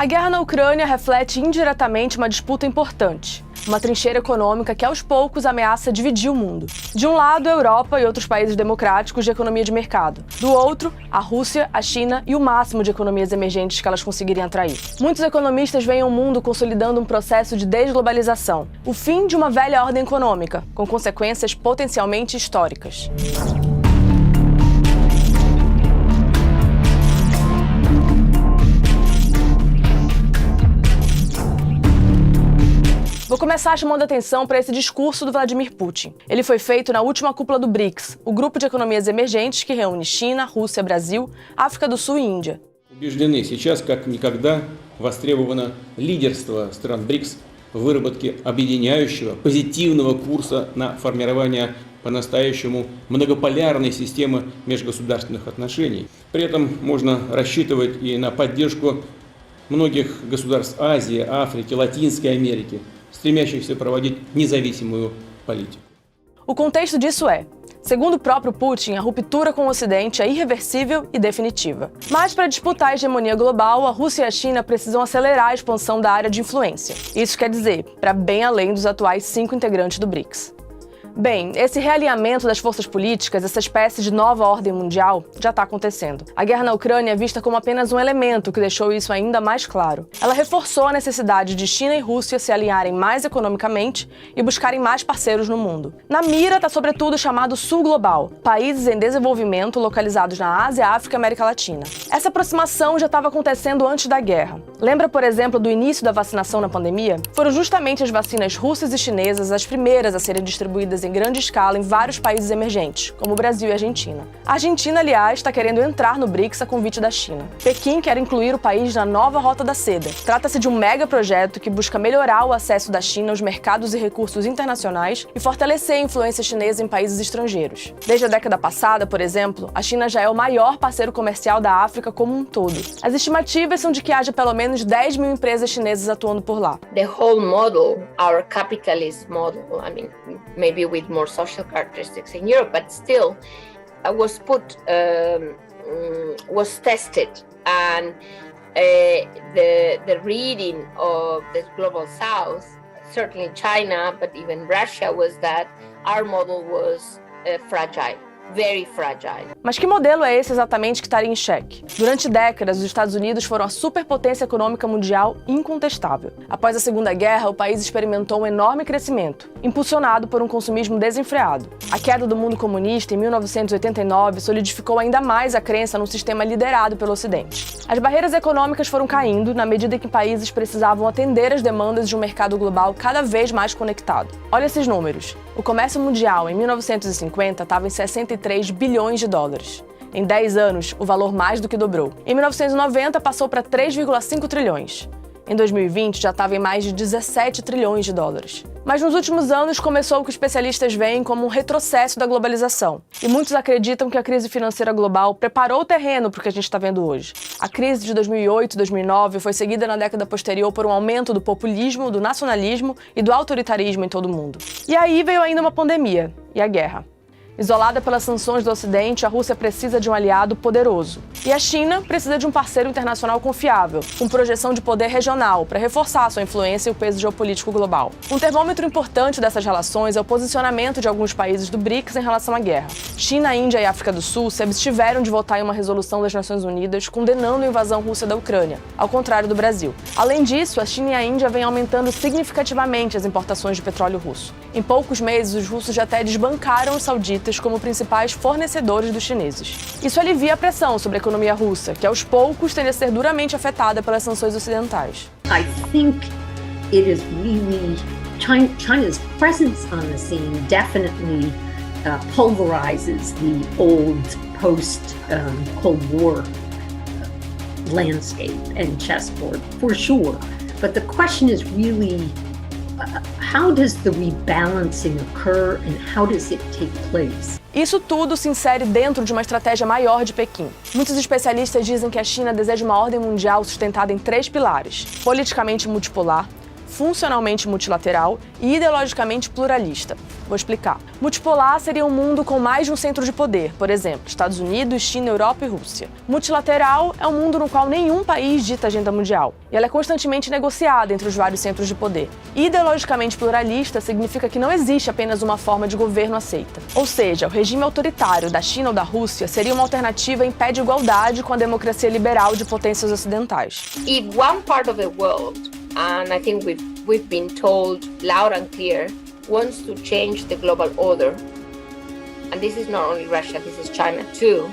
A guerra na Ucrânia reflete indiretamente uma disputa importante. Uma trincheira econômica que, aos poucos, ameaça dividir o mundo. De um lado, a Europa e outros países democráticos de economia de mercado. Do outro, a Rússia, a China e o máximo de economias emergentes que elas conseguirem atrair. Muitos economistas veem o mundo consolidando um processo de desglobalização. O fim de uma velha ordem econômica, com consequências potencialmente históricas. Vou começar chamando a atenção para esse discurso do Vladimir Putin. Ele foi feito na última cúpula do BRICS, o grupo de economias emergentes que reúne China, Rússia, Brasil, África do Sul e Índia. Убеждены, сейчас как никогда востребовано лидерство стран БРИКС в выработке объединяющего, позитивного курса на формирование по-настоящему многополярной системы межгосударственных отношений. При этом можно рассчитывать и на поддержку многих государств Азии, Африки, Латинской Америки, стремящихся проводить независимую политику. O contexto disso é, segundo o próprio Putin, a ruptura com o Ocidente é irreversível e definitiva. Mas para disputar a hegemonia global, a Rússia e a China precisam acelerar a expansão da área de influência. Isso quer dizer, para bem além dos atuais 5 integrantes do BRICS. Bem, esse realinhamento das forças políticas, essa espécie de nova ordem mundial, já está acontecendo. A guerra na Ucrânia é vista como apenas um elemento que deixou isso ainda mais claro. Ela reforçou a necessidade de China e Rússia se alinharem mais economicamente e buscarem mais parceiros no mundo. Na mira está sobretudo o chamado Sul Global, países em desenvolvimento localizados na Ásia, África e América Latina. Essa aproximação já estava acontecendo antes da guerra. Lembra, por exemplo, do início da vacinação na pandemia? Foram justamente as vacinas russas e chinesas as primeiras a serem distribuídas em grande escala em vários países emergentes, como o Brasil e a Argentina. A Argentina, aliás, está querendo entrar no BRICS a convite da China. Pequim quer incluir o país na nova Rota da Seda. Trata-se de um mega projeto que busca melhorar o acesso da China aos mercados e recursos internacionais e fortalecer a influência chinesa em países estrangeiros. Desde a década passada, por exemplo, a China já é o maior parceiro comercial da África como um todo. As estimativas são de que haja pelo menos 10 mil empresas chinesas atuando por lá. The whole model, our capitalist model, I mean, maybe with more social characteristics in Europe, but still was tested, and the reading of the global south, certainly China, but even Russia, was that our model was fragile. Very fragile. Mas que modelo é esse exatamente que estaria em xeque? Durante décadas, os Estados Unidos foram a superpotência econômica mundial incontestável. Após a Segunda Guerra, o país experimentou um enorme crescimento, impulsionado por um consumismo desenfreado. A queda do mundo comunista em 1989 solidificou ainda mais a crença num sistema liderado pelo Ocidente. As barreiras econômicas foram caindo na medida que países precisavam atender às demandas de um mercado global cada vez mais conectado. Olha esses números. O comércio mundial em 1950 estava em 63 bilhões de dólares. Em 10 anos, o valor mais do que dobrou. Em 1990, passou para 3,5 trilhões. Em 2020, já estava em mais de 17 trilhões de dólares. Mas nos últimos anos começou o que especialistas veem como um retrocesso da globalização. E muitos acreditam que a crise financeira global preparou o terreno para o que a gente está vendo hoje. A crise de 2008 e 2009 foi seguida na década posterior por um aumento do populismo, do nacionalismo e do autoritarismo em todo o mundo. E aí veio ainda uma pandemia e a guerra. Isolada pelas sanções do Ocidente, a Rússia precisa de um aliado poderoso. E a China precisa de um parceiro internacional confiável, com projeção de poder regional, para reforçar sua influência e o peso geopolítico global. Um termômetro importante dessas relações é o posicionamento de alguns países do BRICS em relação à guerra. China, Índia e África do Sul se abstiveram de votar em uma resolução das Nações Unidas condenando a invasão russa da Ucrânia, ao contrário do Brasil. Além disso, a China e a Índia vêm aumentando significativamente as importações de petróleo russo. Em poucos meses, os russos já até desbancaram os sauditas como principais fornecedores dos chineses. Isso alivia a pressão sobre a economia russa, que aos poucos tende a ser duramente afetada pelas sanções ocidentais. I think it is really China's presence on the scene definitely pulverizes the old post-Cold War landscape and chessboard, for sure. But the question is really how does the rebalancing occur and how does it take place? Isso tudo se insere dentro de uma estratégia maior de Pequim. Muitos especialistas dizem que a China deseja uma ordem mundial sustentada em 3 pilares: politicamente multipolar, funcionalmente multilateral e ideologicamente pluralista. Vou explicar. Multipolar seria um mundo com mais de um centro de poder, por exemplo, Estados Unidos, China, Europa e Rússia. Multilateral é um mundo no qual nenhum país dita a agenda mundial, e ela é constantemente negociada entre os vários centros de poder. Ideologicamente pluralista significa que não existe apenas uma forma de governo aceita. Ou seja, o regime autoritário da China ou da Rússia seria uma alternativa em pé de igualdade com a democracia liberal de potências ocidentais. If one part of the world, and I think we've been told loud and clear, wants to change the global order, and this is not only Russia, this is China too,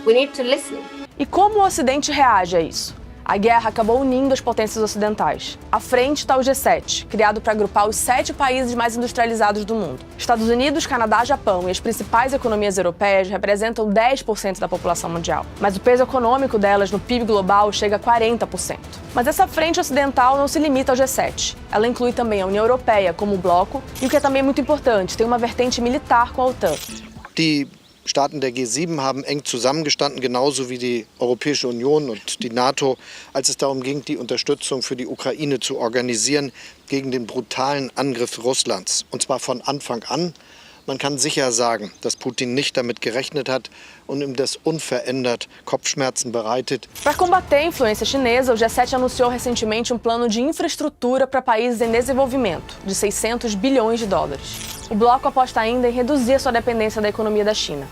we need to listen. E como o Ocidente reage a isso? A guerra acabou unindo as potências ocidentais. À frente está o G7, criado para agrupar os 7 países mais industrializados do mundo. Estados Unidos, Canadá, Japão e as principais economias europeias representam 10% da população mundial. Mas o peso econômico delas no PIB global chega a 40%. Mas essa frente ocidental não se limita ao G7. Ela inclui também a União Europeia como bloco e, o que é também muito importante, tem uma vertente militar com a OTAN. Die Staaten der G7 haben eng zusammengestanden, genauso wie die Europäische Union und die NATO, als es darum ging, die Unterstützung für die Ukraine zu organisieren gegen den brutalen Angriff Russlands. Und zwar von Anfang an. Man kann sicher sagen, dass Putin nicht damit gerechnet hat und ihm das unverändert Kopfschmerzen bereitet. Para combater a influência chinesa, o G7 anunciou recentemente um plano de infraestrutura para países em desenvolvimento, de 600 bilhões de dólares. O bloco aposta ainda em reduzir a sua dependência da economia da China.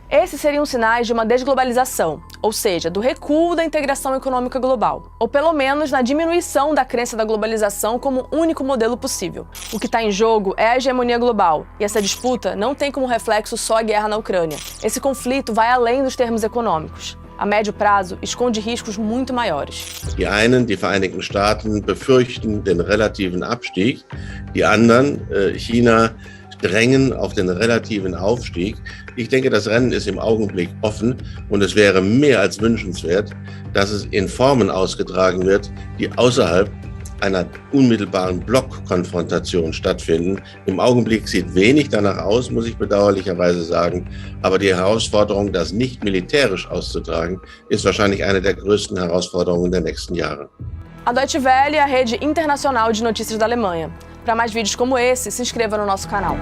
Esses seriam sinais de uma desglobalização, ou seja, do recuo da integração econômica global, ou pelo menos na diminuição da crença da globalização como único modelo possível. O que está em jogo é a hegemonia global, e essa disputa não tem como reflexo só a guerra na Ucrânia. Esse conflito vai além dos termos econômicos. A médio prazo, esconde riscos muito maiores. Die einen, die Vereinigten Staaten, befürchten den relativen Abstieg, die anderen, China, drängen auf den relativen Aufstieg. Ich denke, das Rennen ist im Augenblick offen und es wäre mehr als wünschenswert, dass es in Formen ausgetragen wird, die außerhalb einer unmittelbaren Blockkonfrontation stattfinden. Im Augenblick sieht wenig danach aus, muss ich bedauerlicherweise sagen, aber die Herausforderung, das nicht militärisch auszutragen, ist wahrscheinlich eine der größten Herausforderungen der nächsten Jahre. A Deutsche Welle é a rede internacional de notícias da Alemanha. Para mais vídeos como esse, se inscreva no nosso canal.